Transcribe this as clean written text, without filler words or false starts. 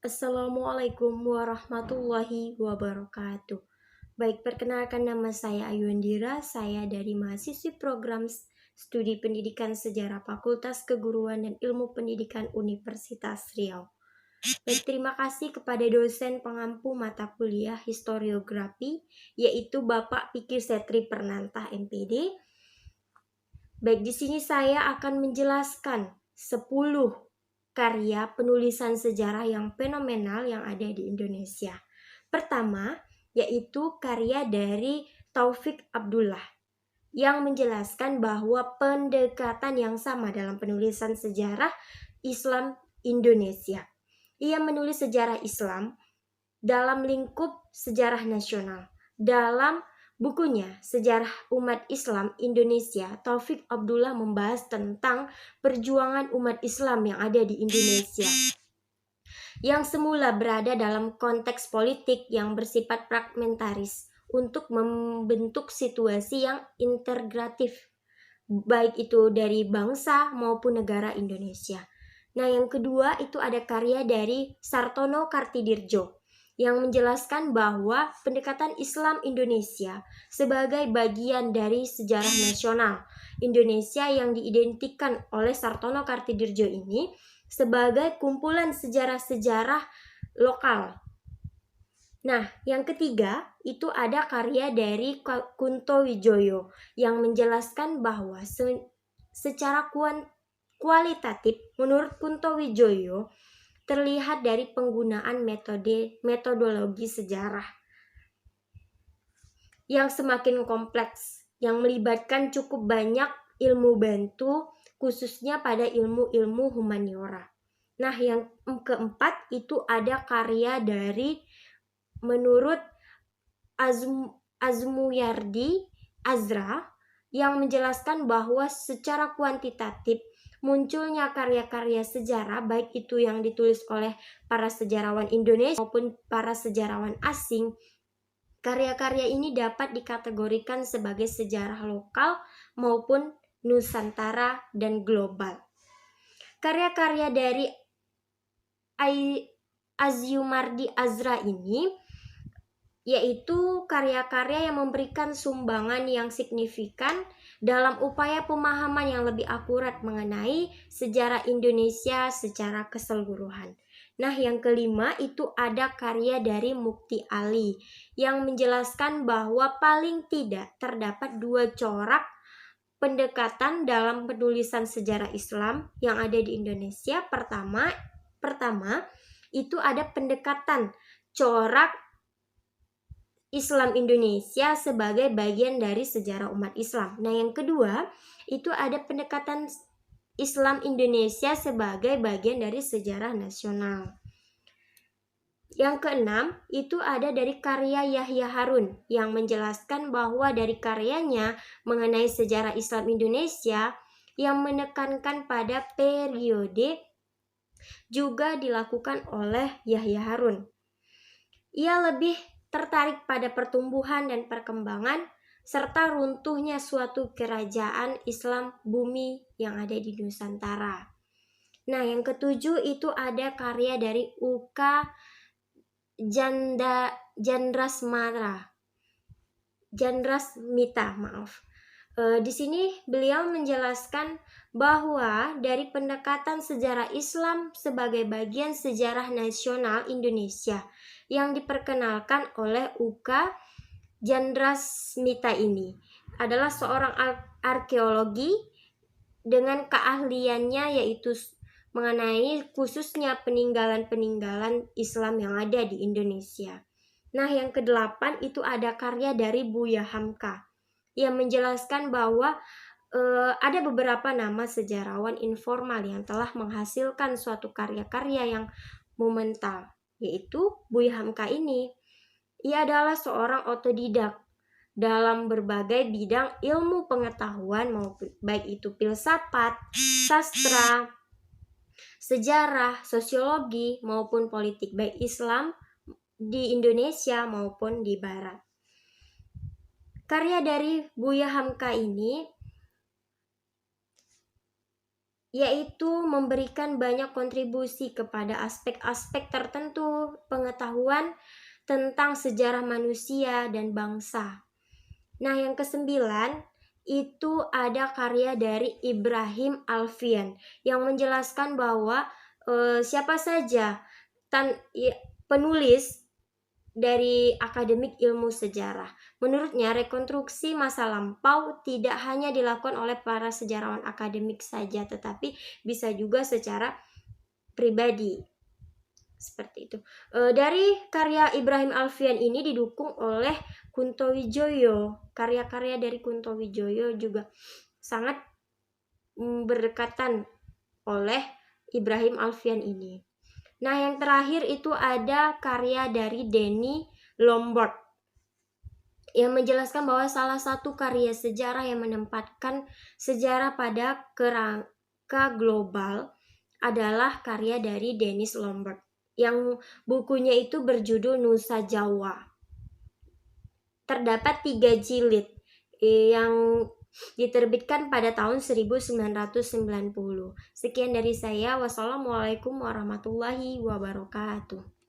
Assalamualaikum warahmatullahi wabarakatuh. Baik, perkenalkan nama saya Ayu Indira. Saya dari mahasiswi program studi pendidikan sejarah Fakultas Keguruan dan Ilmu Pendidikan Universitas Riau. Baik, terima kasih kepada dosen pengampu mata kuliah historiografi, yaitu Bapak Pikir Setri Pernantah MPD. Baik, di sini saya akan menjelaskan 10 karya penulisan sejarah yang fenomenal yang ada di Indonesia. Pertama, yaitu karya dari Taufik Abdullah yang menjelaskan bahwa pendekatan yang sama dalam penulisan sejarah Islam Indonesia. Ia menulis sejarah Islam dalam lingkup sejarah nasional. Dalam bukunya Sejarah Umat Islam Indonesia, Taufik Abdullah membahas tentang perjuangan umat Islam yang ada di Indonesia, yang semula berada dalam konteks politik yang bersifat fragmentaris untuk membentuk situasi yang integratif, baik itu dari bangsa maupun negara Indonesia. Nah, yang kedua itu ada karya dari Sartono Kartidirjo yang menjelaskan bahwa pendekatan Islam Indonesia sebagai bagian dari sejarah nasional Indonesia yang diidentikan oleh Sartono Kartidirjo ini sebagai kumpulan sejarah-sejarah lokal. Nah, yang ketiga itu ada karya dari Kunto Wijoyo yang menjelaskan bahwa secara kualitatif menurut Kunto Wijoyo terlihat dari penggunaan metodologi sejarah yang semakin kompleks yang melibatkan cukup banyak ilmu bantu khususnya pada ilmu-ilmu humaniora. Nah, yang keempat itu ada karya dari menurut Azmuyardi Azra yang menjelaskan bahwa secara kuantitatif munculnya karya-karya sejarah baik itu yang ditulis oleh para sejarawan Indonesia maupun para sejarawan asing. Karya-karya ini dapat dikategorikan sebagai sejarah lokal maupun Nusantara dan global. Karya-karya dari Azyumardi Azra ini yaitu karya-karya yang memberikan sumbangan yang signifikan dalam upaya pemahaman yang lebih akurat mengenai sejarah Indonesia secara keseluruhan. Nah, yang kelima itu ada karya dari Mukti Ali yang menjelaskan bahwa paling tidak terdapat 2 corak pendekatan dalam penulisan sejarah Islam yang ada di Indonesia. Pertama itu ada pendekatan corak Islam Indonesia sebagai bagian dari sejarah umat Islam. Nah, yang kedua itu ada pendekatan Islam Indonesia sebagai bagian dari sejarah nasional. Yang keenam itu ada dari karya Yahya Harun yang menjelaskan bahwa dari karyanya mengenai sejarah Islam Indonesia yang menekankan pada periode juga dilakukan oleh Yahya Harun. Ia lebih tertarik pada pertumbuhan dan perkembangan serta runtuhnya suatu kerajaan Islam bumi yang ada di Nusantara. Nah, yang ketujuh itu ada karya dari Uka Jandrasmita. Di sini beliau menjelaskan bahwa dari pendekatan sejarah Islam sebagai bagian sejarah nasional Indonesia yang diperkenalkan oleh Uka Jandrasmita ini adalah seorang arkeologi dengan keahliannya yaitu mengenai khususnya peninggalan-peninggalan Islam yang ada di Indonesia. Nah, yang kedelapan itu ada karya dari Buya Hamka yang menjelaskan bahwa ada beberapa nama sejarawan informal yang telah menghasilkan suatu karya-karya yang monumental, yaitu Buya Hamka ini. Ia adalah seorang otodidak dalam berbagai bidang ilmu pengetahuan maupun baik itu filsafat, sastra, sejarah, sosiologi maupun politik baik Islam di Indonesia maupun di Barat. Karya dari Buya Hamka ini yaitu memberikan banyak kontribusi kepada aspek-aspek tertentu pengetahuan tentang sejarah manusia dan bangsa. Nah, yang kesembilan itu ada karya dari Ibrahim Alfian yang menjelaskan bahwa siapa saja penulis dari akademik ilmu sejarah. Menurutnya, rekonstruksi masa lampau tidak hanya dilakukan oleh para sejarawan akademik saja, tetapi bisa juga secara pribadi. Seperti itu. Dari karya Ibrahim Alfian ini didukung oleh Kuntowijoyo. Karya-karya dari Kuntowijoyo juga sangat berdekatan oleh Ibrahim Alfian ini. Nah, yang terakhir itu ada karya dari Denny Lombard yang menjelaskan bahwa salah satu karya sejarah yang menempatkan sejarah pada kerangka global adalah karya dari Dennis Lombard yang bukunya itu berjudul Nusa Jawa. Terdapat 3 jilid yang diterbitkan pada tahun 1990. Sekian dari saya. Wassalamualaikum warahmatullahi wabarakatuh.